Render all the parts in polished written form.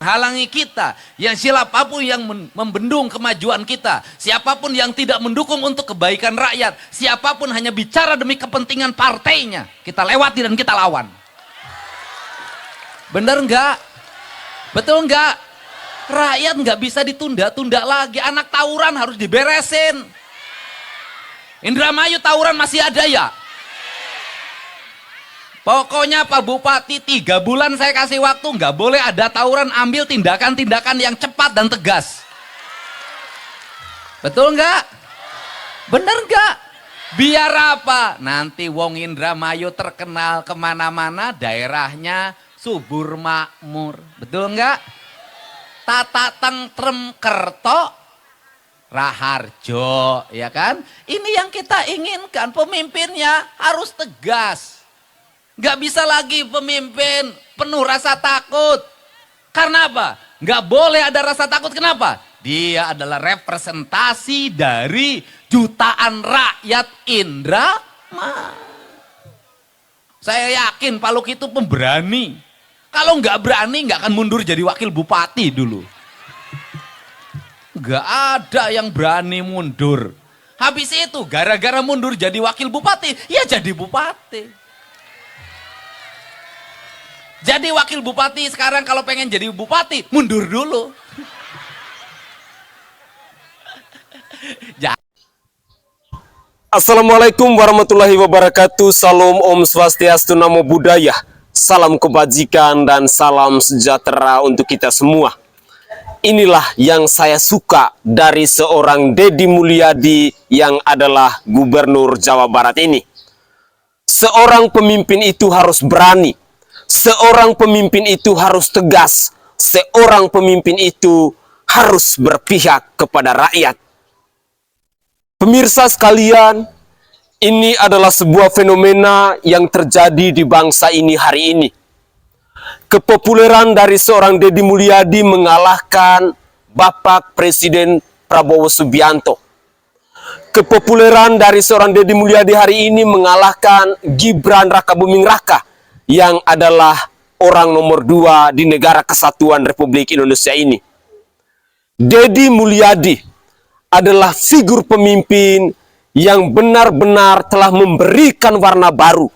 halangi kita, yang siapapun yang membendung kemajuan kita, siapapun yang tidak mendukung untuk kebaikan rakyat, siapapun hanya bicara demi kepentingan partainya, kita lewati dan kita lawan. Bener nggak? Betul nggak? Rakyat nggak bisa ditunda-tunda lagi, anak tawuran harus diberesin. Indramayu tawuran masih ada ya? Pokoknya Pak Bupati 3 bulan saya kasih waktu, nggak boleh ada tawuran, ambil tindakan-tindakan yang cepat dan tegas. Betul nggak? Bener nggak? Biar apa? Nanti wong Indramayu terkenal kemana-mana, daerahnya subur makmur. Betul nggak? Tata tentrem kerto raharjo, ya kan? Ini yang kita inginkan, pemimpinnya harus tegas. Gak bisa lagi pemimpin penuh rasa takut. Karena apa? Gak boleh ada rasa takut. Kenapa? Dia adalah representasi dari jutaan rakyat Indramayu. Saya yakin Pak Luk itu pemberani. Kalau gak berani gak akan mundur jadi wakil bupati dulu. Gak ada yang berani mundur. Habis itu gara-gara mundur jadi wakil bupati, ya jadi bupati. Jadi wakil bupati sekarang kalau pengen jadi bupati, mundur dulu. Assalamualaikum warahmatullahi wabarakatuh. Salam Om Swastiastu, Namo Buddhaya. Salam kebajikan dan salam sejahtera untuk kita semua. Inilah yang saya suka dari seorang Deddy Mulyadi yang adalah Gubernur Jawa Barat ini. Seorang pemimpin itu harus berani. Seorang pemimpin itu harus tegas. Seorang pemimpin itu harus berpihak kepada rakyat. Pemirsa sekalian, ini adalah sebuah fenomena yang terjadi di bangsa ini hari ini. Kepopuleran dari seorang Deddy Mulyadi mengalahkan Bapak Presiden Prabowo Subianto. Kepopuleran dari seorang Deddy Mulyadi hari ini mengalahkan Gibran Rakabuming Raka yang adalah orang nomor 2 di negara kesatuan Republik Indonesia ini. Deddy Mulyadi adalah figur pemimpin yang benar-benar telah memberikan warna baru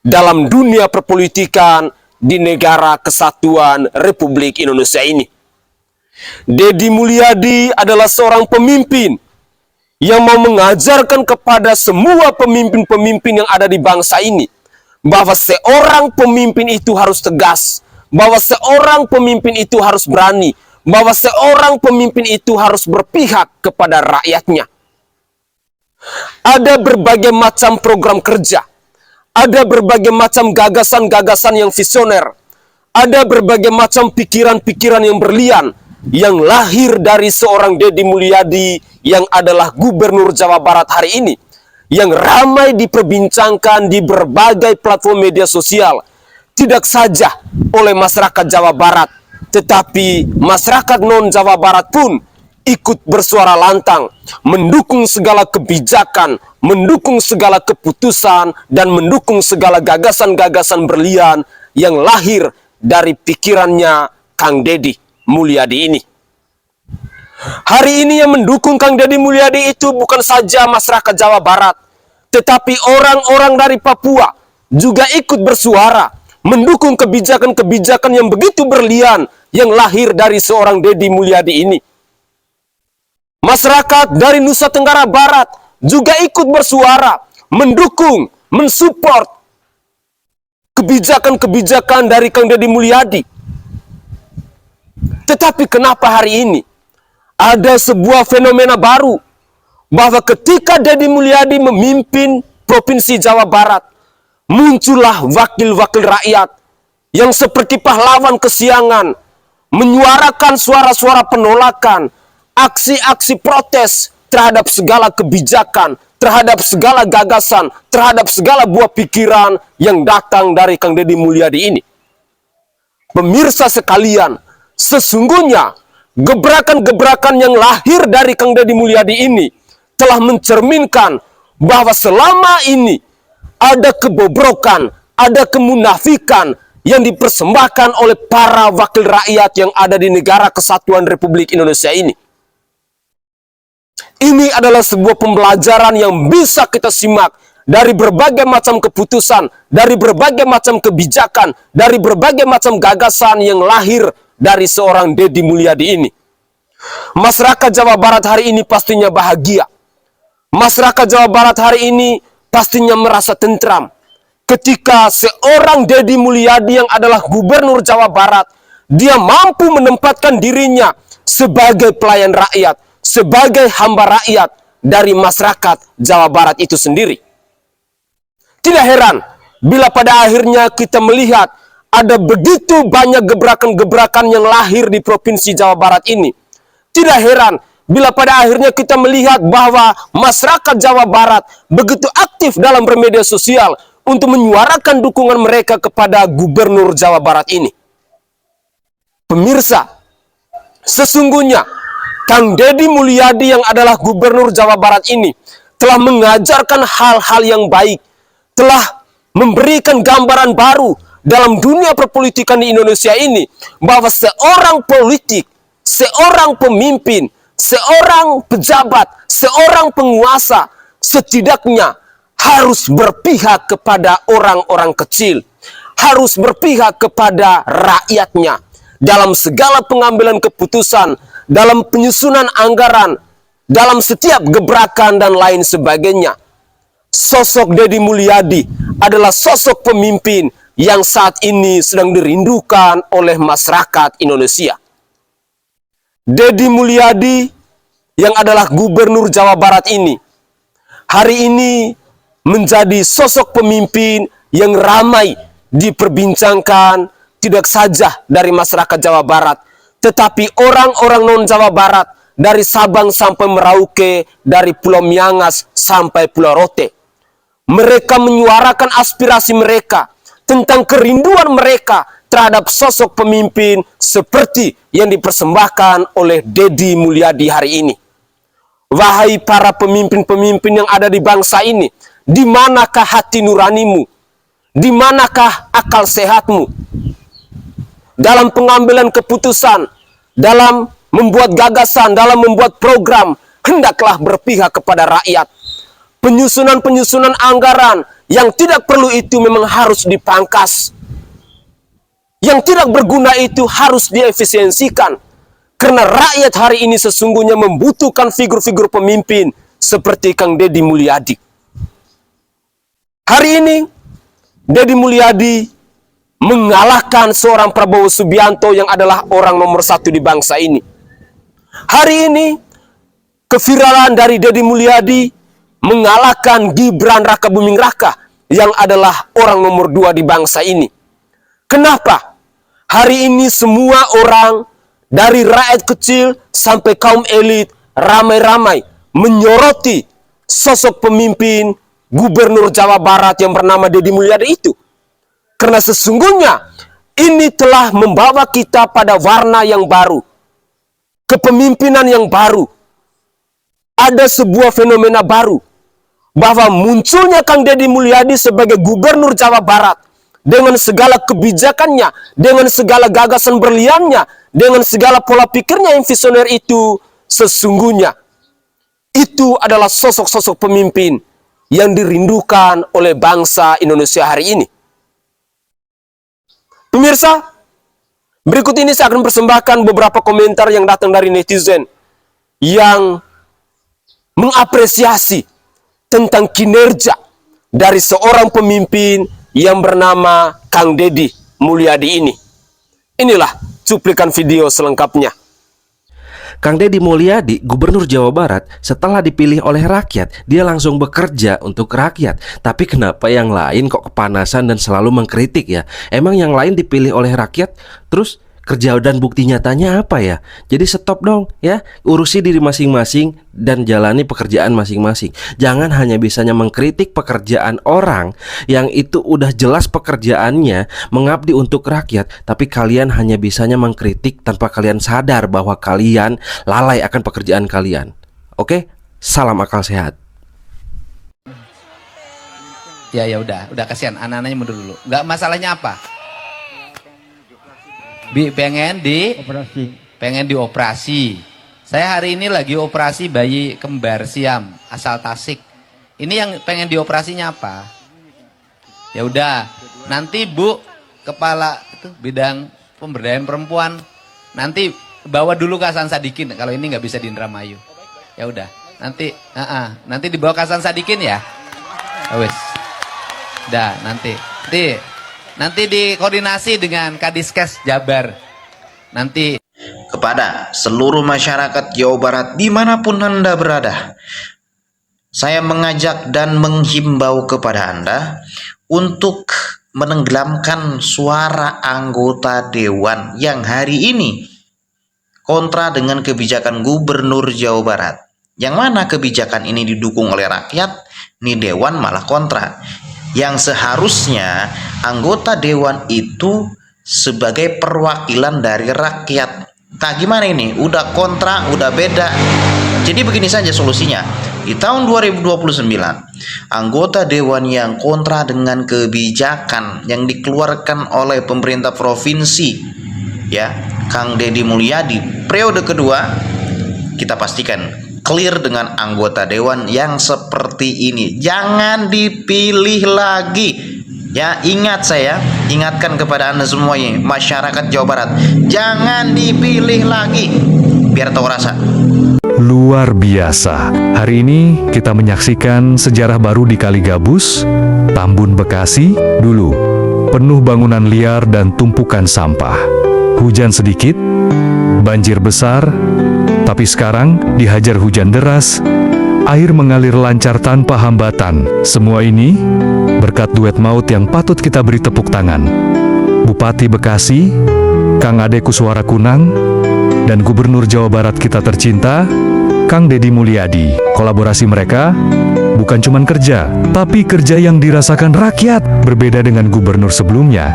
dalam dunia perpolitikan di negara kesatuan Republik Indonesia ini. Deddy Mulyadi adalah seorang pemimpin yang mau mengajarkan kepada semua pemimpin-pemimpin yang ada di bangsa ini bahwa seorang pemimpin itu harus tegas, bahwa seorang pemimpin itu harus berani, bahwa seorang pemimpin itu harus berpihak kepada rakyatnya. Ada berbagai macam program kerja, ada berbagai macam gagasan-gagasan yang visioner, ada berbagai macam pikiran-pikiran yang berlian yang lahir dari seorang Deddy Mulyadi yang adalah Gubernur Jawa Barat hari ini, yang ramai diperbincangkan di berbagai platform media sosial, tidak saja oleh masyarakat Jawa Barat, tetapi masyarakat non-Jawa Barat pun ikut bersuara lantang, mendukung segala kebijakan, mendukung segala keputusan, dan mendukung segala gagasan-gagasan berlian yang lahir dari pikirannya Kang Deddy Mulyadi ini. Hari ini yang mendukung Kang Deddy Mulyadi itu bukan saja masyarakat Jawa Barat, tetapi orang-orang dari Papua juga ikut bersuara, mendukung kebijakan-kebijakan yang begitu berlian yang lahir dari seorang Deddy Mulyadi ini. Masyarakat dari Nusa Tenggara Barat juga ikut bersuara, mendukung, mensupport kebijakan-kebijakan dari Kang Deddy Mulyadi. Tetapi kenapa hari ini ada sebuah fenomena baru, bahwa ketika Deddy Mulyadi memimpin Provinsi Jawa Barat, muncullah wakil-wakil rakyat yang seperti pahlawan kesiangan, menyuarakan suara-suara penolakan, aksi-aksi protes terhadap segala kebijakan, terhadap segala gagasan, terhadap segala buah pikiran yang datang dari Kang Deddy Mulyadi ini. Pemirsa sekalian, sesungguhnya gebrakan-gebrakan yang lahir dari Kang Deddy Mulyadi ini telah mencerminkan bahwa selama ini ada kebobrokan, ada kemunafikan, yang dipersembahkan oleh para wakil rakyat yang ada di negara kesatuan Republik Indonesia ini. Ini adalah sebuah pembelajaran yang bisa kita simak dari berbagai macam keputusan, dari berbagai macam kebijakan, dari berbagai macam gagasan yang lahir dari seorang Deddy Mulyadi ini. Masyarakat Jawa Barat hari ini pastinya bahagia. Masyarakat Jawa Barat hari ini pastinya merasa tentram ketika seorang Deddy Mulyadi yang adalah gubernur Jawa Barat, dia mampu menempatkan dirinya sebagai pelayan rakyat, sebagai hamba rakyat dari masyarakat Jawa Barat itu sendiri. Tidak heran bila pada akhirnya kita melihat ada begitu banyak gebrakan-gebrakan yang lahir di Provinsi Jawa Barat ini. Tidak heran bila pada akhirnya kita melihat bahwa masyarakat Jawa Barat begitu aktif dalam bermedia sosial untuk menyuarakan dukungan mereka kepada gubernur Jawa Barat ini. Pemirsa, sesungguhnya Kang Deddy Mulyadi yang adalah gubernur Jawa Barat ini telah mengajarkan hal-hal yang baik, telah memberikan gambaran baru dalam dunia perpolitikan di Indonesia ini, bahwa seorang politik, seorang pemimpin, seorang pejabat, seorang penguasa setidaknya harus berpihak kepada orang-orang kecil, harus berpihak kepada rakyatnya dalam segala pengambilan keputusan, dalam penyusunan anggaran, dalam setiap gebrakan dan lain sebagainya. Sosok Deddy Mulyadi adalah sosok pemimpin yang saat ini sedang dirindukan oleh masyarakat Indonesia. Deddy Mulyadi yang adalah gubernur Jawa Barat ini hari ini menjadi sosok pemimpin yang ramai diperbincangkan, tidak saja dari masyarakat Jawa Barat, tetapi orang-orang non-Jawa Barat dari Sabang sampai Merauke, dari Pulau Miangas sampai Pulau Rote. Mereka menyuarakan aspirasi mereka tentang kerinduan mereka terhadap sosok pemimpin seperti yang dipersembahkan oleh Deddy Mulyadi hari ini. Wahai para pemimpin-pemimpin yang ada di bangsa ini, di manakah hati nuranimu? Di manakah akal sehatmu? Dalam pengambilan keputusan, dalam membuat gagasan, dalam membuat program, hendaklah berpihak kepada rakyat. Penyusunan-penyusunan anggaran yang tidak perlu itu memang harus dipangkas. Yang tidak berguna itu harus diefisiensikan. Karena rakyat hari ini sesungguhnya membutuhkan figur-figur pemimpin seperti Kang Deddy Mulyadi. Hari ini, Deddy Mulyadi mengalahkan seorang Prabowo Subianto yang adalah orang nomor satu di bangsa ini. Hari ini, keviralan dari Deddy Mulyadi mengalahkan Gibran Rakabuming Raka yang adalah orang nomor 2 di bangsa ini. Kenapa? Hari ini semua orang dari rakyat kecil sampai kaum elit ramai-ramai menyoroti sosok pemimpin gubernur Jawa Barat yang bernama Deddy Mulyadi itu. Karena sesungguhnya ini telah membawa kita pada warna yang baru, kepemimpinan yang baru. Ada sebuah fenomena baru, bahwa munculnya Kang Deddy Mulyadi sebagai gubernur Jawa Barat dengan segala kebijakannya, dengan segala gagasan berliannya, dengan segala pola pikirnya yang visioner itu, sesungguhnya itu adalah sosok-sosok pemimpin yang dirindukan oleh bangsa Indonesia hari ini. Pemirsa, berikut ini saya akan persembahkan beberapa komentar yang datang dari netizen yang mengapresiasi tentang kinerja dari seorang pemimpin yang bernama Kang Deddy Mulyadi ini. Inilah cuplikan video selengkapnya. Kang Deddy Mulyadi, Gubernur Jawa Barat, setelah dipilih oleh rakyat, dia langsung bekerja untuk rakyat. Tapi kenapa yang lain kok kepanasan dan selalu mengkritik ya? Emang yang lain dipilih oleh rakyat, terus kerja dan bukti nyatanya apa ya? Jadi stop dong ya, urusi diri masing-masing dan jalani pekerjaan masing-masing. Jangan hanya bisanya mengkritik pekerjaan orang yang itu udah jelas pekerjaannya mengabdi untuk rakyat, tapi kalian hanya bisanya mengkritik tanpa kalian sadar bahwa kalian lalai akan pekerjaan kalian. Oke? Salam akal sehat. Ya udah kasihan anak-anaknya mundur dulu. Nggak, masalahnya apa? pengen dioperasi. Saya hari ini lagi operasi bayi kembar Siam asal Tasik. Ini yang pengen dioperasinya apa? Ya udah, nanti Bu kepala itu bidang pemberdayaan perempuan nanti bawa dulu ke Hasan Sadikin kalau ini nggak bisa di Indramayu. Ya udah, nanti dibawa ke Hasan Sadikin ya. Wes. Dah, nanti dikoordinasi dengan Kadiskes Jabar. Nanti kepada seluruh masyarakat Jawa Barat dimanapun Anda berada, saya mengajak dan menghimbau kepada Anda untuk menenggelamkan suara anggota dewan yang hari ini kontra dengan kebijakan Gubernur Jawa Barat. Yang mana kebijakan ini didukung oleh rakyat, ini dewan malah kontra. Yang seharusnya anggota dewan itu sebagai perwakilan dari rakyat. Nah gimana ini? Udah kontra, udah beda. Jadi begini saja solusinya. Di tahun 2029, anggota dewan yang kontra dengan kebijakan yang dikeluarkan oleh pemerintah provinsi, ya, Kang Deddy Mulyadi, periode kedua, kita pastikan clear dengan anggota dewan yang seperti ini. Jangan dipilih lagi. Ya, ingat, saya ingatkan kepada Anda semuanya, masyarakat Jawa Barat, jangan dipilih lagi, biar tahu rasa. Luar biasa. Hari ini kita menyaksikan sejarah baru di Kali Gabus, Tambun Bekasi. Dulu penuh bangunan liar dan tumpukan sampah. Hujan sedikit, banjir besar, tapi sekarang dihajar hujan deras, air mengalir lancar tanpa hambatan. Semua ini berkat duet maut yang patut kita beri tepuk tangan. Bupati Bekasi, Kang Ade Kuswara Kunang, dan Gubernur Jawa Barat kita tercinta, Kang Deddy Mulyadi. Kolaborasi mereka bukan cuma kerja, tapi kerja yang dirasakan rakyat. Berbeda dengan gubernur sebelumnya,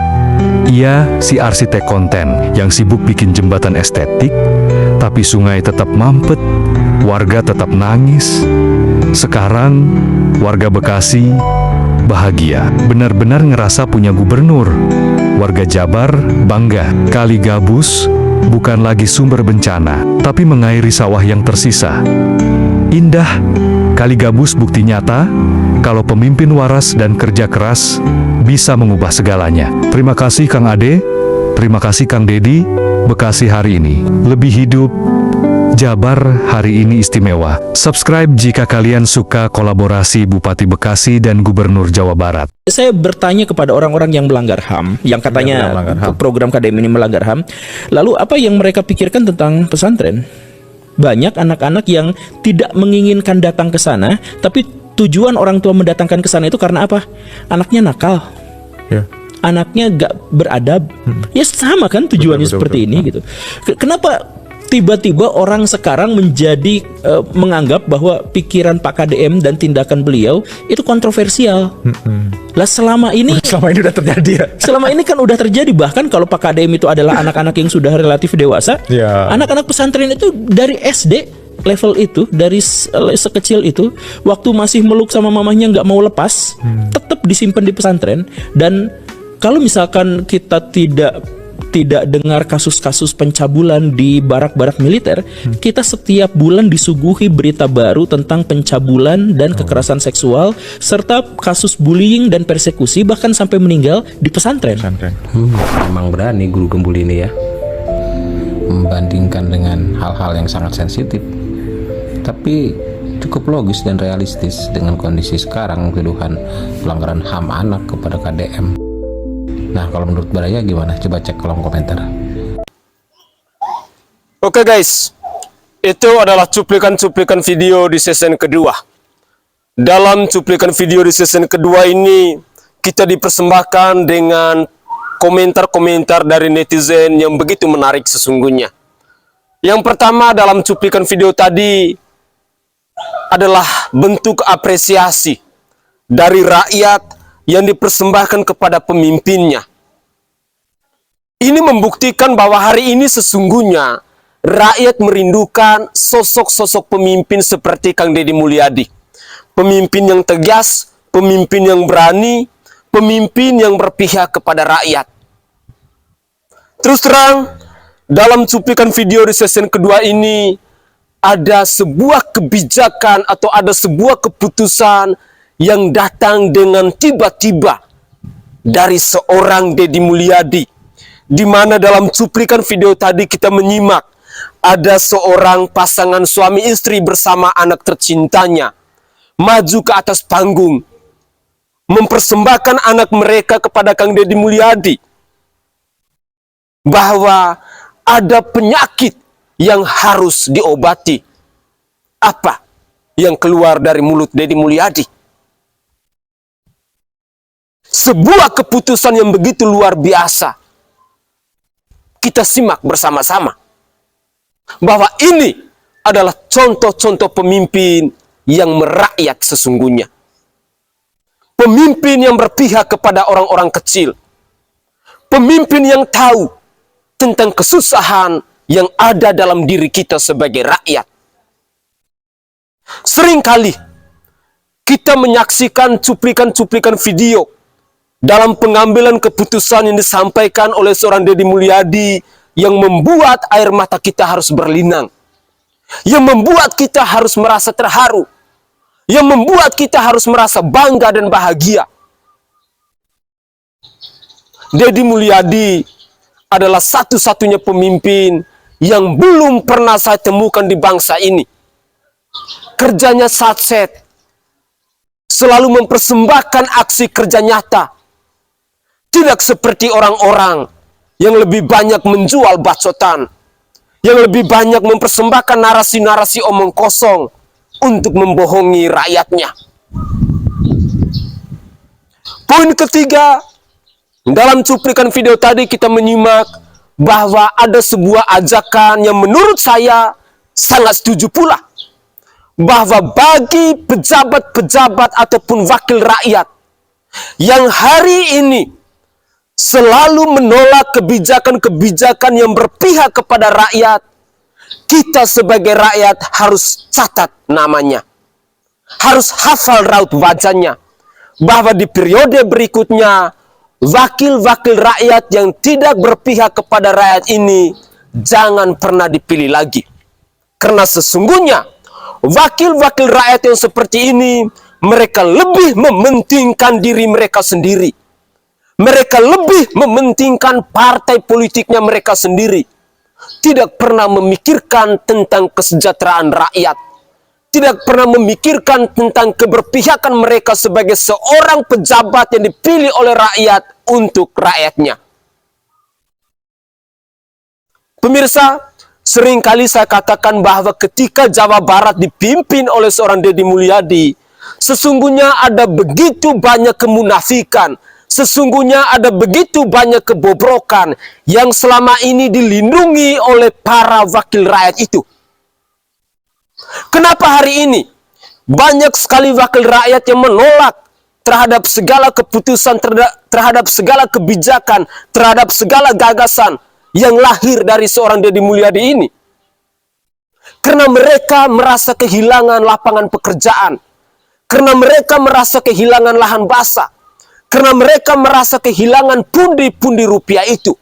ia si arsitek konten yang sibuk bikin jembatan estetik, tapi sungai tetap mampet, warga tetap nangis. Sekarang, warga Bekasi bahagia, benar-benar ngerasa punya gubernur. Warga Jabar bangga. Kali Gabus bukan lagi sumber bencana, tapi mengairi sawah yang tersisa. Indah, Kali Gabus bukti nyata kalau pemimpin waras dan kerja keras bisa mengubah segalanya. Terima kasih Kang Ade, terima kasih Kang Deddy. Bekasi hari ini lebih hidup, Jabar hari ini istimewa. Subscribe jika kalian suka kolaborasi Bupati Bekasi dan Gubernur Jawa Barat. Saya bertanya kepada orang-orang yang melanggar HAM, yang katanya program KDM ini melanggar HAM. Lalu apa yang mereka pikirkan tentang pesantren? Banyak anak-anak yang tidak menginginkan datang ke sana, tapi tujuan orang tua mendatangkan ke sana itu karena apa? Anaknya nakal. Ya. Anaknya gak beradab. Ya sama kan tujuannya seperti ini gitu. Kenapa tiba-tiba orang sekarang menjadi menganggap bahwa pikiran Pak KDM dan tindakan beliau itu kontroversial. Lah selama ini udah terjadi ya. Selama ini kan udah terjadi, bahkan kalau Pak KDM itu adalah anak-anak yang sudah relatif dewasa. Ya. Anak-anak pesantren itu dari SD level itu, dari sekecil itu, waktu masih meluk sama mamahnya nggak mau lepas, tetap disimpan di pesantren. Dan kalau misalkan kita tidak dengar kasus-kasus pencabulan di barak-barak militer, kita setiap bulan disuguhi berita baru tentang pencabulan dan kekerasan seksual, serta kasus bullying dan persekusi, bahkan sampai meninggal di pesantren. Memang berani guru gembul ini ya, membandingkan dengan hal-hal yang sangat sensitif, tapi cukup logis dan realistis dengan kondisi sekarang tuduhan pelanggaran HAM anak kepada KDM. Nah, kalau menurut Baraya gimana? Coba cek kolom komentar. Oke guys, itu adalah cuplikan-cuplikan video di season kedua. Dalam cuplikan video di season kedua ini, kita dipersembahkan dengan komentar-komentar dari netizen yang begitu menarik sesungguhnya. Yang pertama dalam cuplikan video tadi adalah bentuk apresiasi dari rakyat yang dipersembahkan kepada pemimpinnya. Ini membuktikan bahwa hari ini sesungguhnya rakyat merindukan sosok-sosok pemimpin seperti Kang Deddy Mulyadi. Pemimpin yang tegas, pemimpin yang berani, pemimpin yang berpihak kepada rakyat. Terus terang, dalam cuplikan video di season kedua ini, ada sebuah kebijakan atau ada sebuah keputusan yang datang dengan tiba-tiba dari seorang Deddy Mulyadi, di mana dalam cuplikan video tadi kita menyimak ada seorang pasangan suami istri bersama anak tercintanya maju ke atas panggung mempersembahkan anak mereka kepada Kang Deddy Mulyadi, bahwa ada penyakit yang harus diobati. Apa yang keluar dari mulut Deddy Mulyadi? Sebuah keputusan yang begitu luar biasa. Kita simak bersama-sama bahwa ini adalah contoh-contoh pemimpin yang merakyat sesungguhnya. Pemimpin yang berpihak kepada orang-orang kecil. Pemimpin yang tahu tentang kesusahan yang ada dalam diri kita sebagai rakyat. Seringkali kita menyaksikan cuplikan-cuplikan video dalam pengambilan keputusan yang disampaikan oleh seorang Deddy Mulyadi yang membuat air mata kita harus berlinang, yang membuat kita harus merasa terharu, yang membuat kita harus merasa bangga dan bahagia. Deddy Mulyadi adalah satu-satunya pemimpin yang belum pernah saya temukan di bangsa ini. Kerjanya satset, selalu mempersembahkan aksi kerja nyata. Tidak seperti orang-orang yang lebih banyak menjual bacotan, yang lebih banyak mempersembahkan narasi-narasi omong kosong untuk membohongi rakyatnya. Poin ketiga, dalam cuplikan video tadi kita menyimak bahwa ada sebuah ajakan yang menurut saya sangat setuju pula. Bahwa bagi pejabat-pejabat ataupun wakil rakyat yang hari ini selalu menolak kebijakan-kebijakan yang berpihak kepada rakyat, kita sebagai rakyat harus catat namanya. Harus hafal raut wajahnya. Bahwa di periode berikutnya, wakil-wakil rakyat yang tidak berpihak kepada rakyat ini jangan pernah dipilih lagi. Karena sesungguhnya wakil-wakil rakyat yang seperti ini, mereka lebih mementingkan diri mereka sendiri. Mereka lebih mementingkan partai politiknya mereka sendiri. Tidak pernah memikirkan tentang kesejahteraan rakyat. Tidak pernah memikirkan tentang keberpihakan mereka sebagai seorang pejabat yang dipilih oleh rakyat untuk rakyatnya. Pemirsa, seringkali saya katakan bahwa ketika Jawa Barat dipimpin oleh seorang Deddy Mulyadi, sesungguhnya ada begitu banyak kemunafikan, sesungguhnya ada begitu banyak kebobrokan yang selama ini dilindungi oleh para wakil rakyat itu. Kenapa hari ini banyak sekali wakil rakyat yang menolak terhadap segala keputusan, terhadap segala kebijakan, terhadap segala gagasan yang lahir dari seorang Deddy Mulyadi ini? Karena mereka merasa kehilangan lapangan pekerjaan, karena mereka merasa kehilangan lahan basah, karena mereka merasa kehilangan pundi-pundi rupiah itu,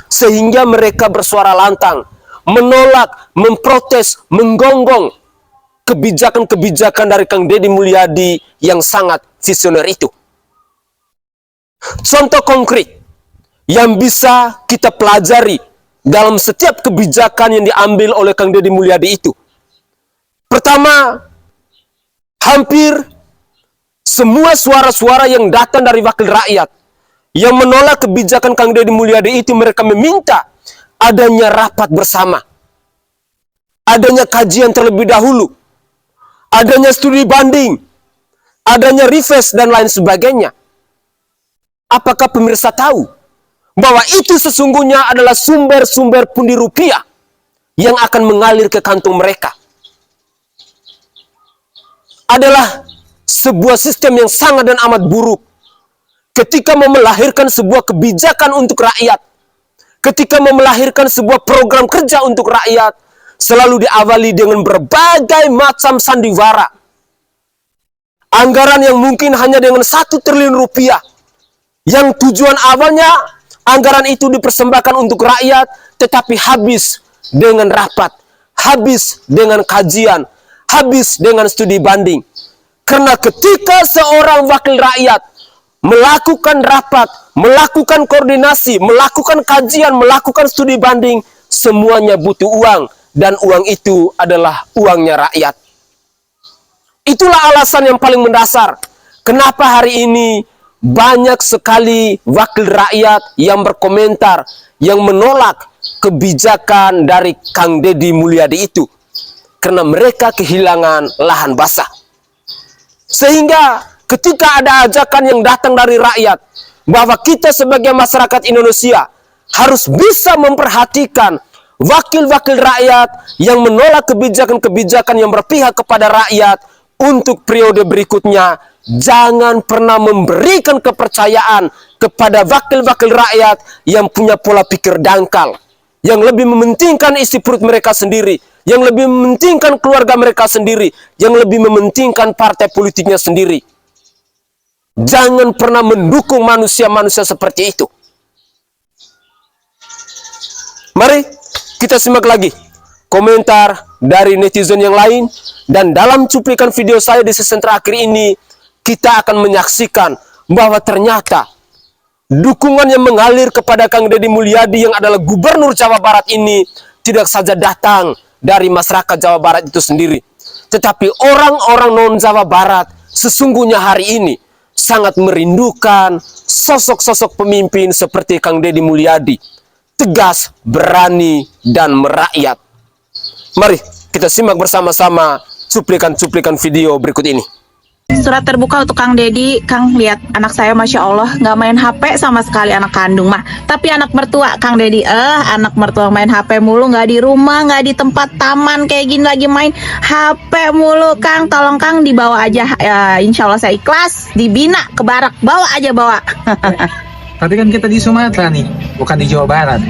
sehingga mereka bersuara lantang, menolak, memprotes, menggonggong kebijakan-kebijakan dari Kang Deddy Mulyadi yang sangat visioner itu. Contoh konkret yang bisa kita pelajari dalam setiap kebijakan yang diambil oleh Kang Deddy Mulyadi itu. Pertama, hampir semua suara-suara yang datang dari wakil rakyat yang menolak kebijakan Kang Deddy Mulyadi itu, mereka meminta adanya rapat bersama, adanya kajian terlebih dahulu, adanya studi banding, adanya reverse dan lain sebagainya. Apakah pemirsa tahu bahwa itu sesungguhnya adalah sumber-sumber pundi rupiah yang akan mengalir ke kantong mereka? Adalah sebuah sistem yang sangat dan amat buruk. Ketika mau melahirkan sebuah kebijakan untuk rakyat, ketika mau melahirkan sebuah program kerja untuk rakyat, selalu diawali dengan berbagai macam sandiwara. Anggaran yang mungkin hanya dengan 1 triliun rupiah, yang tujuan awalnya Anggaran itu dipersembahkan untuk rakyat, tetapi habis dengan rapat, habis dengan kajian, habis dengan studi banding. Karena ketika seorang wakil rakyat melakukan rapat, melakukan koordinasi, melakukan kajian, melakukan studi banding, semuanya butuh uang, dan uang itu adalah uangnya rakyat. Itulah alasan yang paling mendasar kenapa hari ini banyak sekali wakil rakyat yang berkomentar, yang menolak kebijakan dari Kang Deddy Mulyadi itu. Karena mereka kehilangan lahan basah. Sehingga ketika ada ajakan yang datang dari rakyat, bahwa kita sebagai masyarakat Indonesia harus bisa memperhatikan wakil-wakil rakyat yang menolak kebijakan-kebijakan yang berpihak kepada rakyat untuk periode berikutnya, jangan pernah memberikan kepercayaan kepada wakil-wakil rakyat yang punya pola pikir dangkal, yang lebih mementingkan isi perut mereka sendiri, yang lebih mementingkan keluarga mereka sendiri, yang lebih mementingkan partai politiknya sendiri. Jangan pernah mendukung manusia-manusia seperti itu. Mari kita simak lagi komentar dari netizen yang lain, dan dalam cuplikan video saya di season terakhir ini, kita akan menyaksikan bahwa ternyata dukungan yang mengalir kepada Kang Deddy Mulyadi yang adalah Gubernur Jawa Barat ini tidak saja datang dari masyarakat Jawa Barat itu sendiri, tetapi orang-orang non-Jawa Barat sesungguhnya hari ini sangat merindukan sosok-sosok pemimpin seperti Kang Deddy Mulyadi, tegas, berani, dan merakyat. Mari kita simak bersama-sama cuplikan-cuplikan video berikut ini. Surat terbuka untuk Kang Deddy. Kang, lihat anak saya, Masya Allah, nggak main HP sama sekali anak kandung mah. Tapi anak mertua Kang Deddy, anak mertua main HP mulu, nggak di rumah, nggak di tempat taman kayak gini lagi main HP mulu. Kang, tolong Kang dibawa aja, insya Allah saya ikhlas, dibina ke barak, bawa aja bawa. Tapi kan kita di Sumatera nih, bukan di Jawa Barat.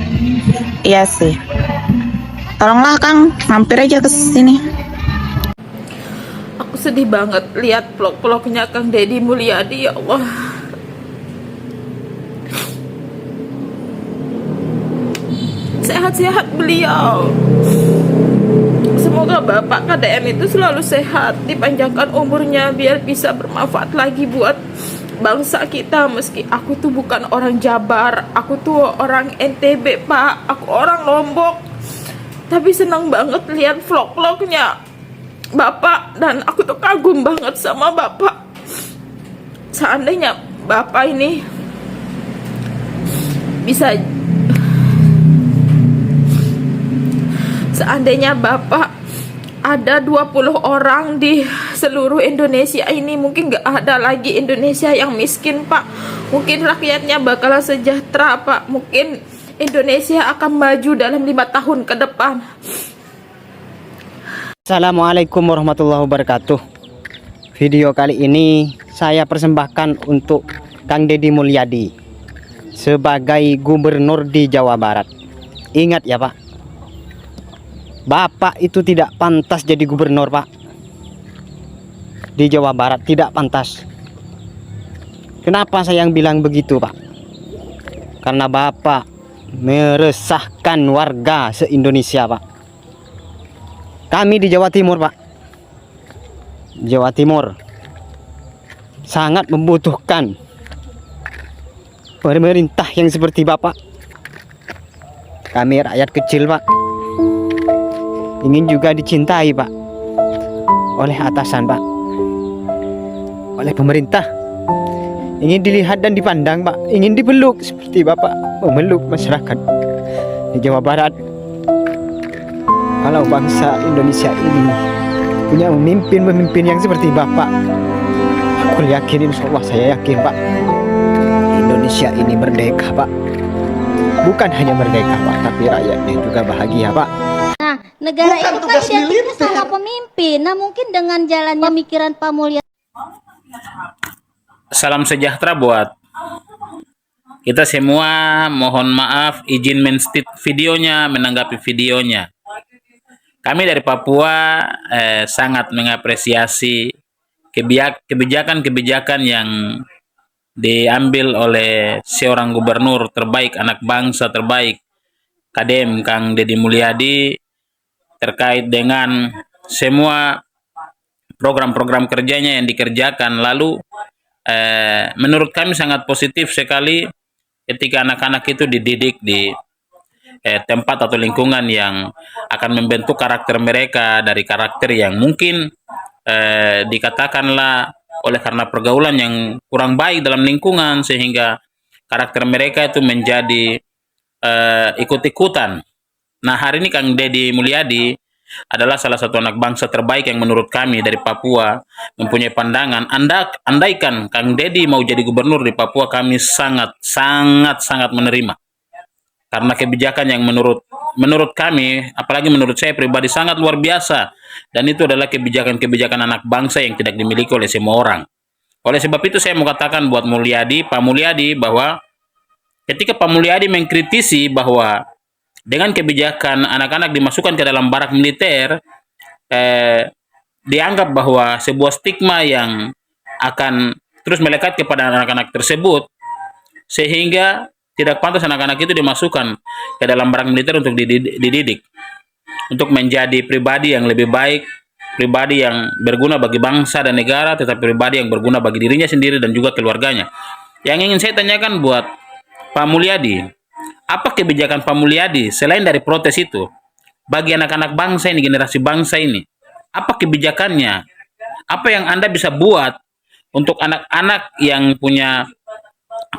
Iya sih. Tolonglah Kang, mampir aja ke sini. Aku sedih banget lihat vlog-vlognya Kang Deddy Mulyadi, ya Allah. Sehat-sehat beliau. Semoga Bapak KDM itu selalu sehat, dipanjangkan umurnya biar bisa bermanfaat lagi buat bangsa kita. Meski aku tuh bukan orang Jabar, aku tuh orang NTB Pak, aku orang Lombok, tapi senang banget lihat vlog-vlognya Bapak, dan aku tuh kagum banget sama Bapak. Seandainya Bapak ini bisa, seandainya Bapak ada 20 orang di seluruh Indonesia ini, mungkin gak ada lagi Indonesia yang miskin Pak. Mungkin rakyatnya bakalan sejahtera Pak. Mungkin Indonesia akan maju dalam 5 tahun ke depan. Assalamualaikum warahmatullahi wabarakatuh. Video kali ini saya persembahkan untuk Kang Deddy Mulyadi sebagai gubernur di Jawa Barat. Ingat ya Pak, Bapak itu tidak pantas jadi gubernur Pak. Di Jawa Barat tidak pantas. Kenapa saya yang bilang begitu Pak? Karena Bapak meresahkan warga se-Indonesia Pak. Kami di Jawa Timur Pak, Jawa Timur sangat membutuhkan pemerintah yang seperti Bapak. Kami rakyat kecil Pak, ingin juga dicintai Pak oleh atasan Pak, oleh pemerintah. Ingin dilihat dan dipandang Pak, ingin dipeluk seperti Bapak memeluk masyarakat di Jawa Barat. Kalau bangsa Indonesia ini punya pemimpin yang seperti Bapak, aku yakin, insya Allah saya yakin Pak, Indonesia ini merdeka Pak. Bukan hanya merdeka Pak, tapi rakyatnya juga bahagia Pak. Nah, negara itu kan siapnya sama pemimpin. Nah, mungkin dengan jalan pemikiran Pak Mulyadi. Salam sejahtera buat kita semua. Mohon maaf, izin men-state videonya, menanggapi videonya. Kami dari Papua sangat mengapresiasi kebijakan-kebijakan yang diambil oleh seorang gubernur terbaik, anak bangsa terbaik, KDM Kang Deddy Mulyadi, terkait dengan semua program-program kerjanya yang dikerjakan. Lalu menurut kami sangat positif sekali ketika anak-anak itu dididik di tempat atau lingkungan yang akan membentuk karakter mereka dari karakter yang mungkin dikatakanlah oleh karena pergaulan yang kurang baik dalam lingkungan, sehingga karakter mereka itu menjadi ikut-ikutan. Nah, hari ini Kang Deddy Mulyadi adalah salah satu anak bangsa terbaik yang menurut kami dari Papua mempunyai pandangan. Andaikan Kang Deddy mau jadi gubernur di Papua, kami sangat menerima. Karena kebijakan yang menurut kami, apalagi menurut saya pribadi, sangat luar biasa. Dan itu adalah kebijakan-kebijakan anak bangsa yang tidak dimiliki oleh semua orang. Oleh sebab itu saya mau katakan buat Pak Mulyadi, bahwa ketika Pak Mulyadi mengkritisi bahwa dengan kebijakan anak-anak dimasukkan ke dalam barak militer, dianggap bahwa sebuah stigma yang akan terus melekat kepada anak-anak tersebut, sehingga tidak pantas anak-anak itu dimasukkan ke dalam barak militer untuk dididik, untuk menjadi pribadi yang lebih baik, pribadi yang berguna bagi bangsa dan negara, tetapi pribadi yang berguna bagi dirinya sendiri dan juga keluarganya. Yang ingin saya tanyakan buat Pak Mulyadi, apa kebijakan Pak Mulyadi selain dari protes itu bagi anak-anak bangsa ini, generasi bangsa ini? Apa kebijakannya? Apa yang Anda bisa buat untuk anak-anak yang punya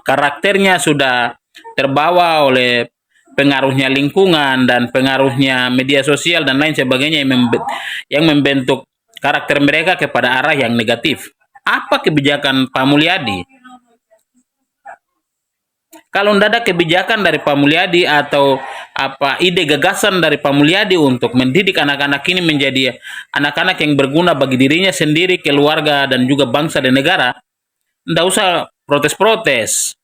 karakternya sudah terbawa oleh pengaruhnya lingkungan dan pengaruhnya media sosial dan lain sebagainya yang membentuk karakter mereka kepada arah yang negatif? Apa kebijakan Pak Mulyadi? Kalau tidak ada kebijakan dari Pak Mulyadi atau ide gagasan dari Pak Mulyadi untuk mendidik anak-anak ini menjadi anak-anak yang berguna bagi dirinya sendiri, keluarga, dan juga bangsa dan negara, tidak usah protes-protes.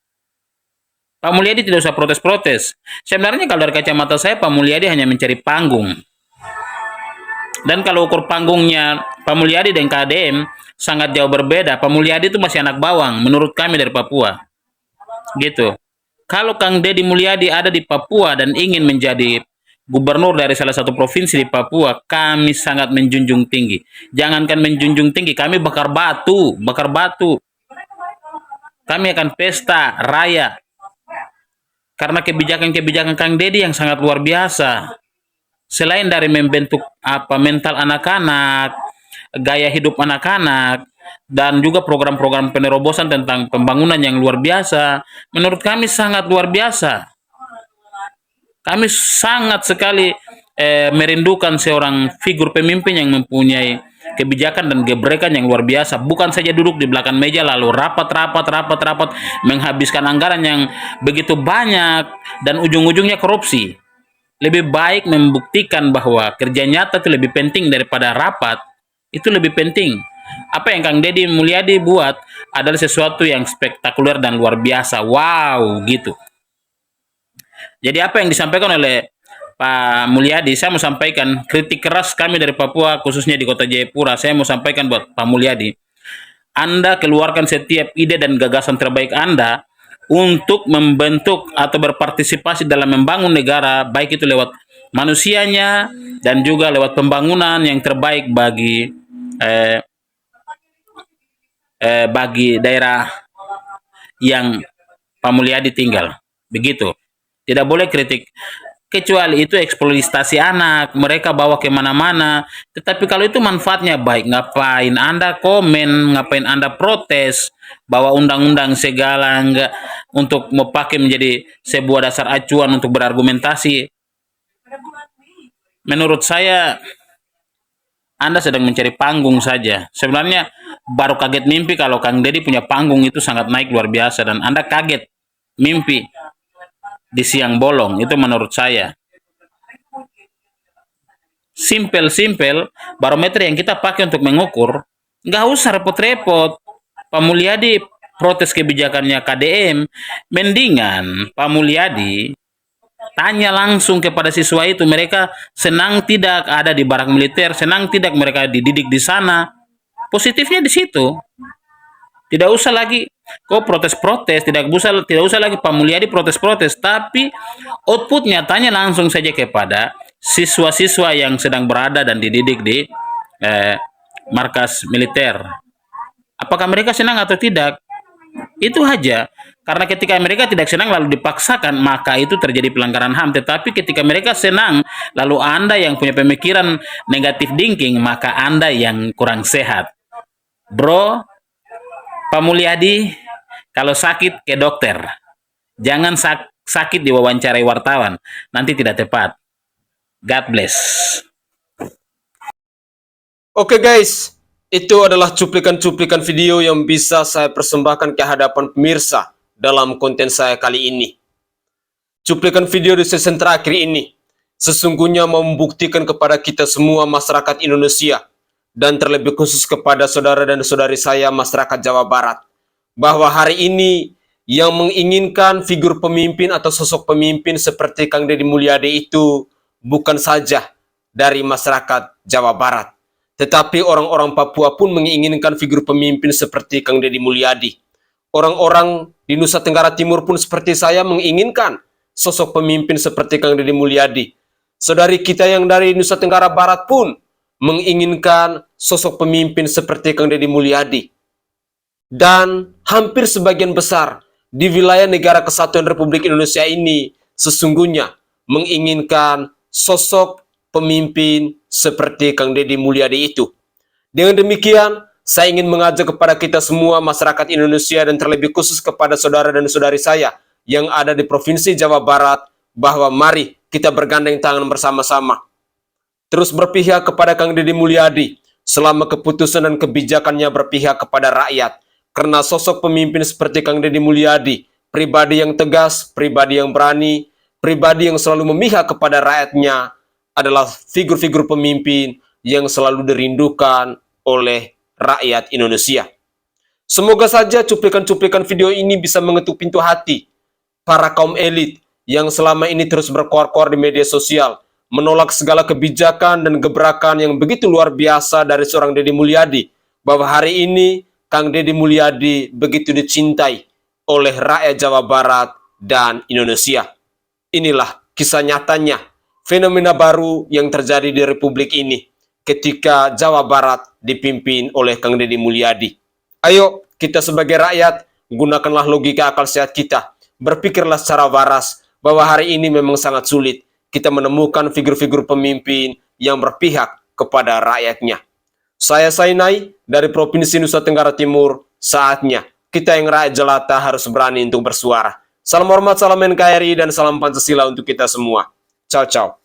Pak Mulyadi tidak usah protes-protes. Sebenarnya kalau dari kacamata saya, Pak Mulyadi hanya mencari panggung. Dan kalau ukur panggungnya Pak Mulyadi dan KDM sangat jauh berbeda. Pak Mulyadi itu masih anak bawang menurut kami dari Papua. Gitu. Kalau Kang Deddy Mulyadi ada di Papua dan ingin menjadi gubernur dari salah satu provinsi di Papua, kami sangat menjunjung tinggi. Jangankan menjunjung tinggi, kami bakar batu. Kami akan pesta raya. Karena kebijakan-kebijakan Kang Deddy yang sangat luar biasa. Selain dari membentuk mental anak-anak, gaya hidup anak-anak, dan juga program-program penerobosan tentang pembangunan yang luar biasa, menurut kami sangat luar biasa. Kami sangat sekali merindukan seorang figur pemimpin yang mempunyai kebijakan dan gebrekan yang luar biasa. Bukan saja duduk di belakang meja lalu rapat, menghabiskan anggaran yang begitu banyak dan ujung-ujungnya korupsi. Lebih baik membuktikan bahwa kerja nyata itu lebih penting daripada rapat. Itu lebih penting. Apa yang Kang Deddy Mulyadi buat adalah sesuatu yang spektakuler dan luar biasa. Wow, gitu. Jadi apa yang disampaikan oleh Pak Mulyadi, saya mau sampaikan kritik keras kami dari Papua, khususnya di Kota Jayapura. Saya mau sampaikan buat Pak Mulyadi, Anda keluarkan setiap ide dan gagasan terbaik Anda untuk membentuk atau berpartisipasi dalam membangun negara, baik itu lewat manusianya dan juga lewat pembangunan yang terbaik bagi daerah yang Pak Mulyadi tinggal. Begitu. Tidak boleh kritik. Kecuali itu eksploitasi anak, mereka bawa kemana-mana. Tetapi kalau itu manfaatnya baik, ngapain Anda komen, ngapain Anda protes, bawa undang-undang segala enggak untuk mau pakai menjadi sebuah dasar acuan untuk berargumentasi. Menurut saya, Anda sedang mencari panggung saja. Sebenarnya baru kaget mimpi kalau Kang Deddy punya panggung itu sangat naik luar biasa, dan Anda kaget mimpi di siang bolong. Itu menurut saya. Simple barometer yang kita pakai untuk mengukur, nggak usah repot-repot. Pak Mulyadi protes kebijakannya KDM, mendingan Pak Mulyadi tanya langsung kepada siswa itu, mereka senang tidak ada di barak militer, senang tidak mereka dididik di sana. Positifnya di situ. Tidak usah lagi Kok protes-protes, tidak usah lagi Pak Mulyadi protes-protes, tapi output nyatanya langsung saja kepada siswa-siswa yang sedang berada dan dididik di markas militer. Apakah mereka senang atau tidak? Itu aja. Karena ketika mereka tidak senang lalu dipaksakan, maka itu terjadi pelanggaran HAM. Tetapi ketika mereka senang, lalu Anda yang punya pemikiran negatif thinking, maka Anda yang kurang sehat. Bro, Pak Mulyadi, kalau sakit ke dokter. Jangan sakit diwawancarai wartawan. Nanti tidak tepat. God bless. Oke guys, itu adalah cuplikan-cuplikan video yang bisa saya persembahkan ke hadapan pemirsa dalam konten saya kali ini. Cuplikan video di season terakhir ini sesungguhnya mau membuktikan kepada kita semua masyarakat Indonesia, dan terlebih khusus kepada saudara dan saudari saya masyarakat Jawa Barat, bahwa hari ini yang menginginkan figur pemimpin atau sosok pemimpin seperti Kang Deddy Mulyadi itu bukan saja dari masyarakat Jawa Barat, tetapi orang-orang Papua pun menginginkan figur pemimpin seperti Kang Deddy Mulyadi. Orang-orang di Nusa Tenggara Timur pun seperti saya menginginkan sosok pemimpin seperti Kang Deddy Mulyadi. Saudari kita yang dari Nusa Tenggara Barat pun menginginkan sosok pemimpin seperti Kang Deddy Mulyadi. Dan hampir sebagian besar di wilayah Negara Kesatuan Republik Indonesia ini sesungguhnya menginginkan sosok pemimpin seperti Kang Deddy Mulyadi itu. Dengan demikian, saya ingin mengajak kepada kita semua masyarakat Indonesia dan terlebih khusus kepada saudara dan saudari saya yang ada di Provinsi Jawa Barat, bahwa mari kita bergandeng tangan bersama-sama terus berpihak kepada Kang Deddy Mulyadi selama keputusan dan kebijakannya berpihak kepada rakyat. Karena sosok pemimpin seperti Kang Deddy Mulyadi, pribadi yang tegas, pribadi yang berani, pribadi yang selalu memihak kepada rakyatnya, adalah figur-figur pemimpin yang selalu dirindukan oleh rakyat Indonesia. Semoga saja cuplikan-cuplikan video ini bisa mengetuk pintu hati para kaum elit yang selama ini terus berkoar-koar di media sosial, menolak segala kebijakan dan gebrakan yang begitu luar biasa dari seorang Deddy Mulyadi, bahwa hari ini Kang Deddy Mulyadi begitu dicintai oleh rakyat Jawa Barat dan Indonesia. Inilah kisah nyatanya, fenomena baru yang terjadi di Republik ini ketika Jawa Barat dipimpin oleh Kang Deddy Mulyadi. Ayo, kita sebagai rakyat, gunakanlah logika akal sehat kita. Berpikirlah secara waras bahwa hari ini memang sangat sulit kita menemukan figur-figur pemimpin yang berpihak kepada rakyatnya. Saya Sainai dari Provinsi Nusa Tenggara Timur. Saatnya kita yang rakyat jelata harus berani untuk bersuara. Salam hormat, salam NKRI, dan salam Pancasila untuk kita semua. Ciao, ciao.